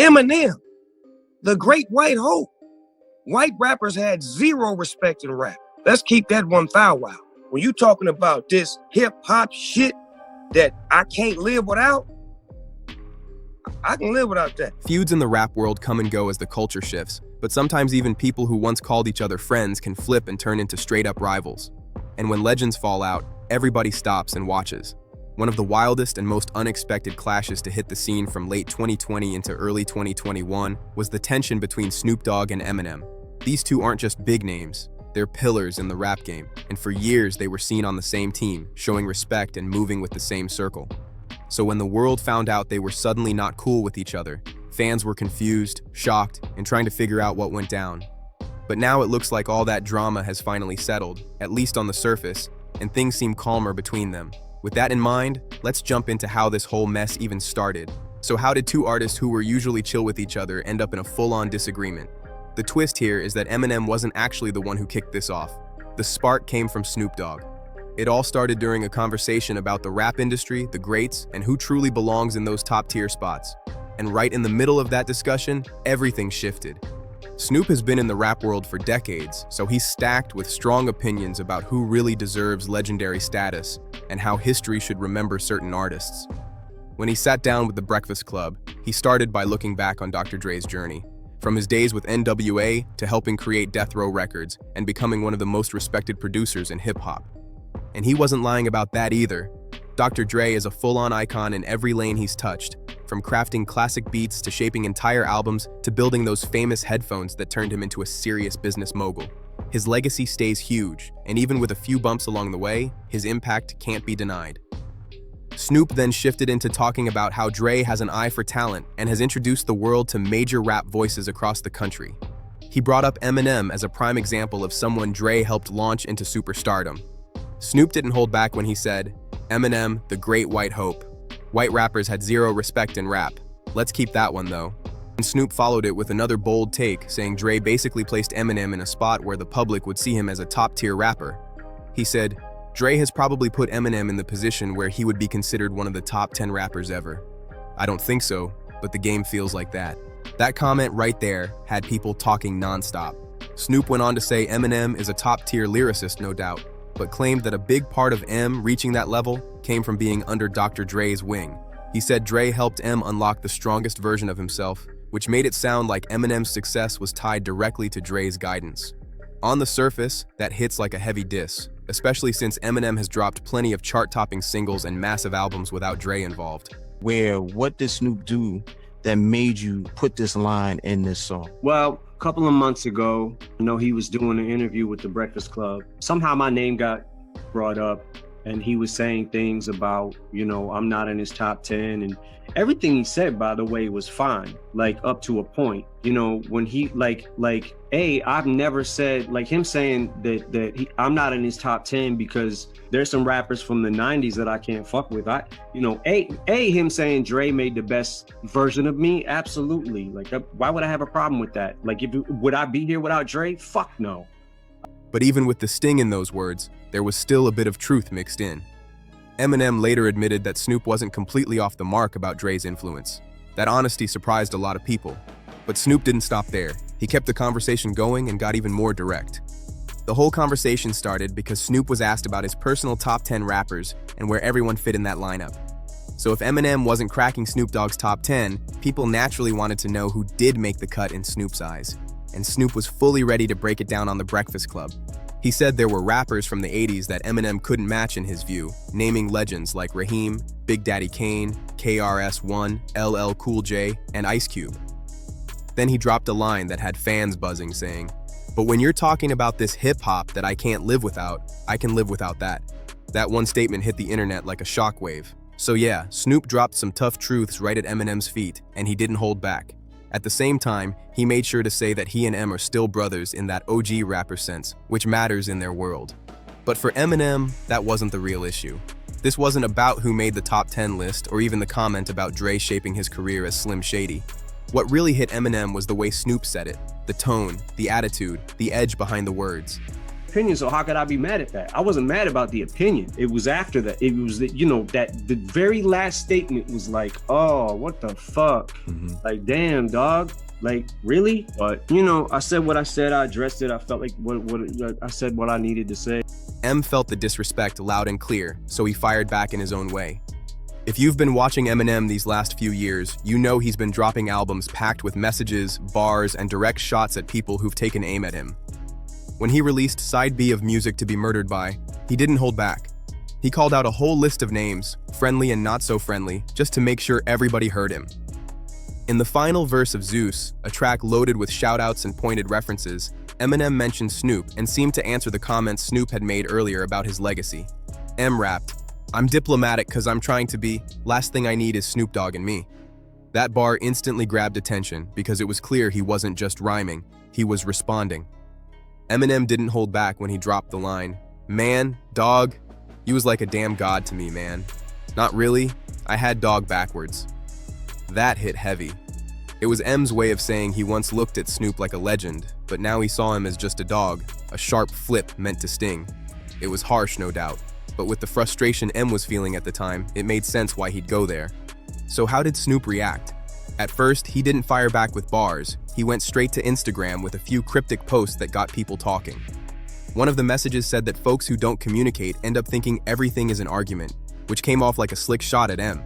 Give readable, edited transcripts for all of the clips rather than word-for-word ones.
Eminem, the great white hope. White rappers had zero respect in rap. Let's keep that 1,000. When you talking about this hip hop shit that I can't live without, I can live without that. Feuds in the rap world come and go as the culture shifts, but sometimes even people who once called each other friends can flip and turn into straight-up rivals. And when legends fall out, everybody stops and watches. One of the wildest and most unexpected clashes to hit the scene from late 2020 into early 2021 was the tension between Snoop Dogg and Eminem. These two aren't just big names, they're pillars in the rap game, and for years they were seen on the same team, showing respect and moving with the same circle. So when the world found out they were suddenly not cool with each other, fans were confused, shocked, and trying to figure out what went down. But now it looks like all that drama has finally settled, at least on the surface, and things seem calmer between them. With that in mind, let's jump into how this whole mess even started. So how did two artists who were usually chill with each other end up in a full-on disagreement? The twist here is that Eminem wasn't actually the one who kicked this off. The spark came from Snoop Dogg. It all started during a conversation about the rap industry, the greats, and who truly belongs in those top-tier spots. And right in the middle of that discussion, everything shifted. Snoop has been in the rap world for decades, so he's stacked with strong opinions about who really deserves legendary status and how history should remember certain artists. When he sat down with the Breakfast Club, he started by looking back on Dr. Dre's journey. From his days with NWA to helping create Death Row Records and becoming one of the most respected producers in hip-hop. And he wasn't lying about that either. Dr. Dre is a full-on icon in every lane he's touched, from crafting classic beats to shaping entire albums to building those famous headphones that turned him into a serious business mogul. His legacy stays huge, and even with a few bumps along the way, his impact can't be denied. Snoop then shifted into talking about how Dre has an eye for talent and has introduced the world to major rap voices across the country. He brought up Eminem as a prime example of someone Dre helped launch into superstardom. Snoop didn't hold back when he said, "Eminem, the great white hope. White rappers had zero respect in rap. Let's keep that one though." And Snoop followed it with another bold take, saying Dre basically placed Eminem in a spot where the public would see him as a top-tier rapper. He said, "Dre has probably put Eminem in the position where he would be considered one of the top 10 rappers ever. I don't think so, but the game feels like that." That comment right there had people talking nonstop. Snoop went on to say Eminem is a top-tier lyricist, no doubt, but claimed that a big part of M reaching that level came from being under Dr. Dre's wing. He said Dre helped M unlock the strongest version of himself, which made it sound like Eminem's success was tied directly to Dre's guidance. On the surface, that hits like a heavy diss, especially since Eminem has dropped plenty of chart-topping singles and massive albums without Dre involved. What did Snoop do that made you put this line in this song? Well, a couple of months ago, he was doing an interview with the Breakfast Club. Somehow my name got brought up, and he was saying things about, I'm not in his top 10, and everything he said, by the way, was fine, like up to a point. When he I've never said, like him saying that I'm not in his top 10 because there's some rappers from the 90s that I can't fuck with. Him saying Dre made the best version of me, absolutely. Like, why would I have a problem with that? Like, would I be here without Dre? Fuck no. But even with the sting in those words, there was still a bit of truth mixed in. Eminem later admitted that Snoop wasn't completely off the mark about Dre's influence. That honesty surprised a lot of people. But Snoop didn't stop there. He kept the conversation going and got even more direct. The whole conversation started because Snoop was asked about his personal top 10 rappers and where everyone fit in that lineup. So if Eminem wasn't cracking Snoop Dogg's top 10, people naturally wanted to know who did make the cut in Snoop's eyes. And Snoop was fully ready to break it down on the Breakfast Club. He said there were rappers from the 80s that Eminem couldn't match in his view, naming legends like Raheem, Big Daddy Kane, KRS-One, LL Cool J, and Ice Cube. Then he dropped a line that had fans buzzing, saying, "But when you're talking about this hip-hop that I can't live without, I can live without that." That one statement hit the internet like a shockwave. So yeah, Snoop dropped some tough truths right at Eminem's feet, and he didn't hold back. At the same time, he made sure to say that he and M are still brothers in that OG rapper sense, which matters in their world. But for Eminem, that wasn't the real issue. This wasn't about who made the top 10 list or even the comment about Dre shaping his career as Slim Shady. What really hit Eminem was the way Snoop said it, the tone, the attitude, the edge behind the words. opinion, so how could I be mad at that? I wasn't mad about the opinion. It was after that. It was that, that the very last statement was like, oh, what the fuck? Like, damn, dog. Like, really? But, I said what I said. I addressed it. I felt like I said what I needed to say. M felt the disrespect loud and clear, so he fired back in his own way. If you've been watching Eminem these last few years, you know he's been dropping albums packed with messages, bars, and direct shots at people who've taken aim at him. When he released Side B of Music to Be Murdered By, he didn't hold back. He called out a whole list of names, friendly and not so friendly, just to make sure everybody heard him. In the final verse of Zeus, a track loaded with shoutouts and pointed references, Eminem mentioned Snoop and seemed to answer the comments Snoop had made earlier about his legacy. M rapped, "I'm diplomatic cause I'm trying to be, last thing I need is Snoop Dogg and me." That bar instantly grabbed attention because it was clear he wasn't just rhyming, he was responding. Eminem didn't hold back when he dropped the line, "Man, dog, you was like a damn god to me, man. Not really, I had dog backwards." That hit heavy. It was M's way of saying he once looked at Snoop like a legend, but now he saw him as just a dog, a sharp flip meant to sting. It was harsh, no doubt, but with the frustration M was feeling at the time, it made sense why he'd go there. So how did Snoop react? At first, he didn't fire back with bars. He went straight to Instagram with a few cryptic posts that got people talking. One of the messages said that folks who don't communicate end up thinking everything is an argument, which came off like a slick shot at M.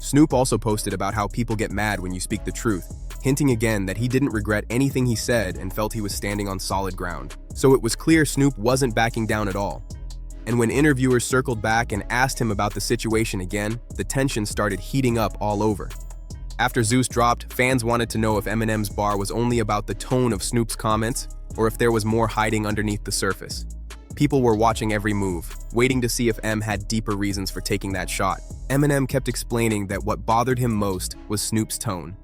Snoop also posted about how people get mad when you speak the truth, hinting again that he didn't regret anything he said and felt he was standing on solid ground. So it was clear Snoop wasn't backing down at all. And when interviewers circled back and asked him about the situation again, the tension started heating up all over. After Zeus dropped, fans wanted to know if Eminem's bar was only about the tone of Snoop's comments or if there was more hiding underneath the surface. People were watching every move, waiting to see if M had deeper reasons for taking that shot. Eminem kept explaining that what bothered him most was Snoop's tone,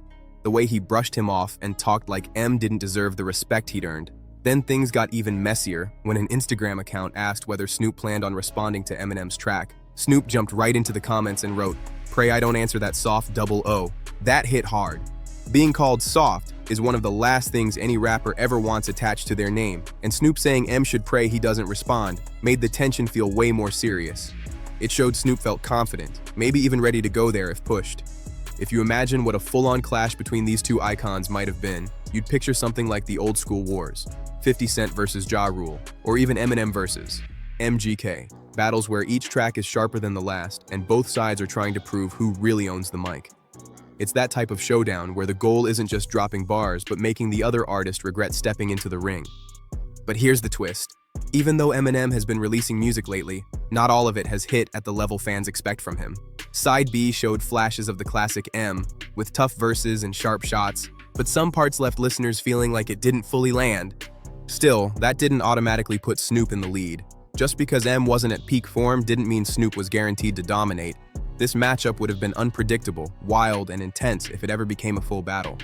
the way he brushed him off and talked like M didn't deserve the respect he'd earned. Then things got even messier when an Instagram account asked whether Snoop planned on responding to Eminem's track. Snoop jumped right into the comments and wrote, "Pray I don't answer that soft double O." That hit hard. Being called soft is one of the last things any rapper ever wants attached to their name, and Snoop saying M should pray he doesn't respond made the tension feel way more serious. It showed Snoop felt confident, maybe even ready to go there if pushed. If you imagine what a full-on clash between these two icons might have been, you'd picture something like the old school wars, 50 Cent versus Ja Rule, or even Eminem versus MGK, battles where each track is sharper than the last, and both sides are trying to prove who really owns the mic. It's that type of showdown where the goal isn't just dropping bars, but making the other artist regret stepping into the ring. But here's the twist. Even though Eminem has been releasing music lately, not all of it has hit at the level fans expect from him. Side B showed flashes of the classic M, with tough verses and sharp shots, but some parts left listeners feeling like it didn't fully land. Still, that didn't automatically put Snoop in the lead. Just because M wasn't at peak form didn't mean Snoop was guaranteed to dominate. This matchup would have been unpredictable, wild, and intense if it ever became a full battle.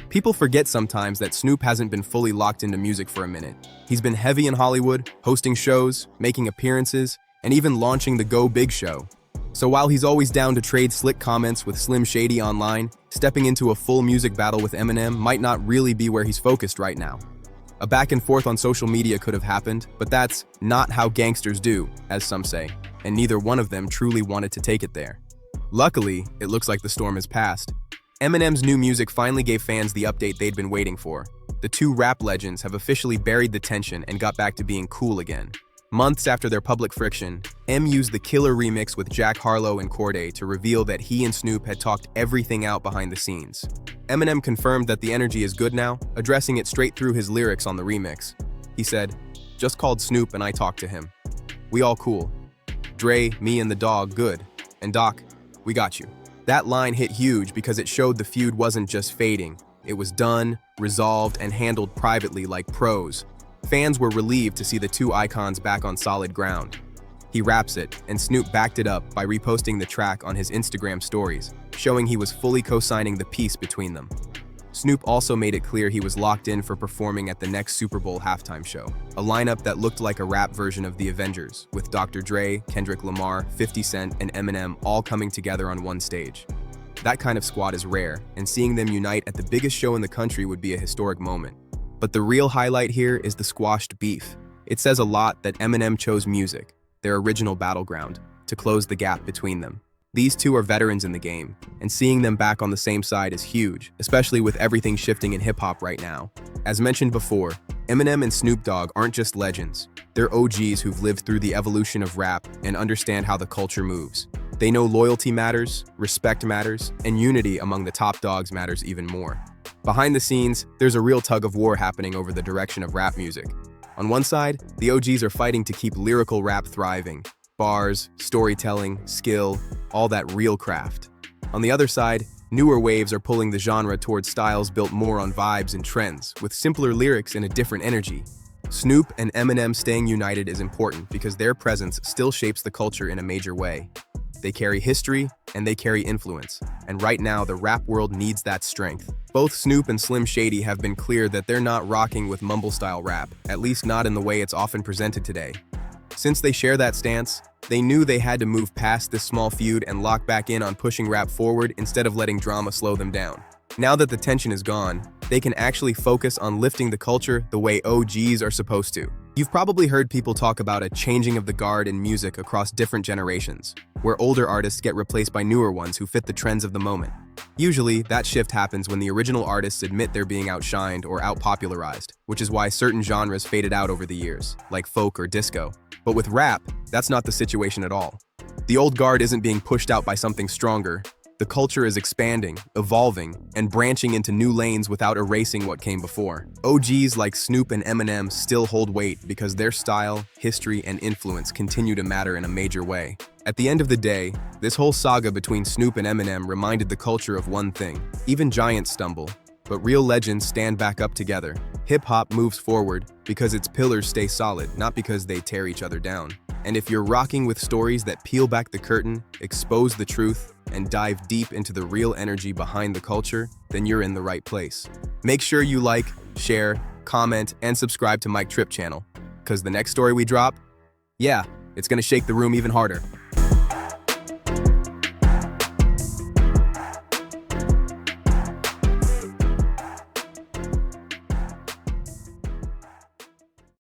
People forget sometimes that Snoop hasn't been fully locked into music for a minute. He's been heavy in Hollywood, hosting shows, making appearances, and even launching the Go Big show. So while he's always down to trade slick comments with Slim Shady online, stepping into a full music battle with Eminem might not really be where he's focused right now. A back and forth on social media could have happened, but that's not how gangsters do, as some say, and neither one of them truly wanted to take it there. Luckily, it looks like the storm has passed. Eminem's new music finally gave fans the update they'd been waiting for. The two rap legends have officially buried the tension and got back to being cool again. Months after their public friction, M used the killer remix with Jack Harlow and Cordae to reveal that he and Snoop had talked everything out behind the scenes. Eminem confirmed that the energy is good now, addressing it straight through his lyrics on the remix. He said, "Just called Snoop and I talked to him. We all cool. Dre, me and the dog, good. And Doc, we got you." That line hit huge because it showed the feud wasn't just fading. It was done, resolved, and handled privately like pros. Fans were relieved to see the two icons back on solid ground. He raps it, and Snoop backed it up by reposting the track on his Instagram stories, showing he was fully co-signing the peace between them. Snoop also made it clear he was locked in for performing at the next Super Bowl halftime show, a lineup that looked like a rap version of The Avengers, with Dr. Dre, Kendrick Lamar, 50 Cent, and Eminem all coming together on one stage. That kind of squad is rare, and seeing them unite at the biggest show in the country would be a historic moment. But the real highlight here is the squashed beef. It says a lot that Eminem chose music, their original battleground, to close the gap between them. These two are veterans in the game, and seeing them back on the same side is huge, especially with everything shifting in hip-hop right now. As mentioned before, Eminem and Snoop Dogg aren't just legends. They're OGs who've lived through the evolution of rap and understand how the culture moves. They know loyalty matters, respect matters, and unity among the top dogs matters even more. Behind the scenes, there's a real tug of war happening over the direction of rap music. On one side, the OGs are fighting to keep lyrical rap thriving. Bars, storytelling, skill, all that real craft. On the other side, newer waves are pulling the genre towards styles built more on vibes and trends, with simpler lyrics and a different energy. Snoop and Eminem staying united is important because their presence still shapes the culture in a major way. They carry history and they carry influence, and right now the rap world needs that strength. Both Snoop and Slim Shady have been clear that they're not rocking with mumble-style rap, at least not in the way it's often presented today. Since they share that stance, they knew they had to move past this small feud and lock back in on pushing rap forward instead of letting drama slow them down. Now that the tension is gone, they can actually focus on lifting the culture the way OGs are supposed to. You've probably heard people talk about a changing of the guard in music across different generations, where older artists get replaced by newer ones who fit the trends of the moment. Usually, that shift happens when the original artists admit they're being outshined or outpopularized, which is why certain genres faded out over the years, like folk or disco. But with rap, that's not the situation at all. The old guard isn't being pushed out by something stronger. The culture is expanding, evolving, and branching into new lanes without erasing what came before. OGs like Snoop and Eminem still hold weight because their style, history, and influence continue to matter in a major way. At the end of the day, this whole saga between Snoop and Eminem reminded the culture of one thing. Even giants stumble, but real legends stand back up together. Hip-hop moves forward because its pillars stay solid, not because they tear each other down. And if you're rocking with stories that peel back the curtain, expose the truth, and dive deep into the real energy behind the culture, then you're in the right place. Make sure you like, share, comment, and subscribe to MicTrip channel, because the next story we drop, yeah, it's gonna shake the room even harder.